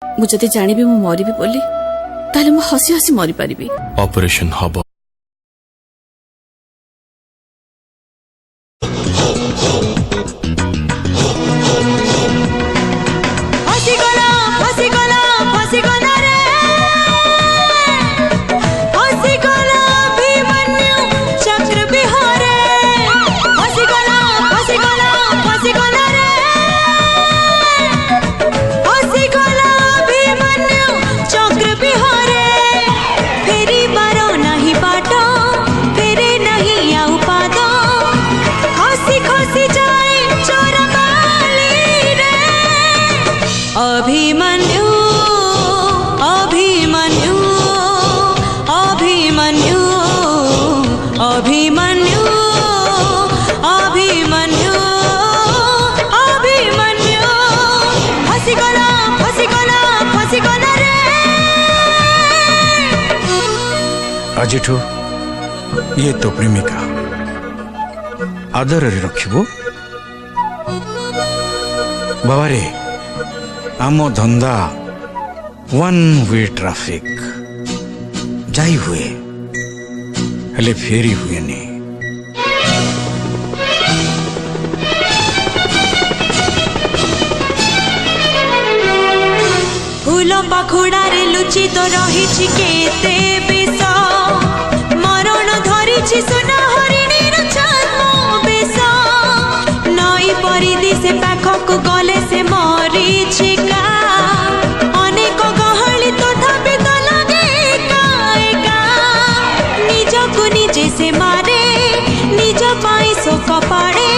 मुझे जानिबी मु मरिबी बोली ताले मु हसी हसी मरि पारिबी। ऑपरेशन हबो। अभिमन्यु अभिमन्यु अभिमन्यु अभिमन्यु अभिमन्यु अभिमन्यु फसिगला फसिगला फसिगला रे। आजिठू ये तो प्रेमिका आदर रे रखिबो। बाबा रे आमो धंदा वन वे ट्रैफिक जाई हुए हेले फेरी हुए ने। फूल पाखुड़ा रे लुचि तो रही केते बेस मरण धरी सुना हरिणी छद्म बेस नई परिधि से पाखक गले से मरी छिका अनेक गहली तथापि तो लगे एका निजकु निजे से मारे निज पाई शोक पड़े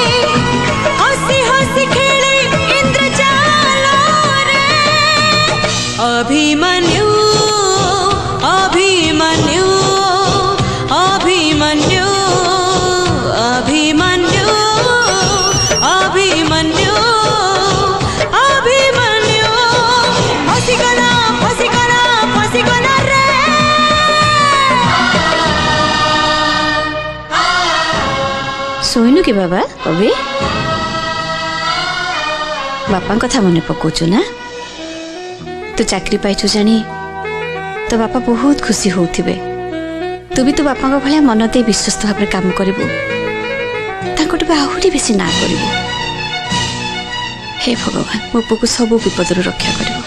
हसी हसी खेले इंद्रजाल रे। अभिमन्यु अभिमन्यु अभिमन्यु अभिमन्यु अभिमन्यु अभिमन्यु फसिगला फसिगला फसिगला रे। सोइनु कि बाबा अबे बापा कथा मन पकाउछु ना। तू चाकरी पाइछु जानी तो बापा बहुत खुशी होथिबे। तू भी तो बापा भलिया मन दे विश्वस्त भाव काम करिबु ताकटु आहुरी बेसी ना करिबु। हे भगवान मो पुकु सब विपदरु रक्षा करिबु।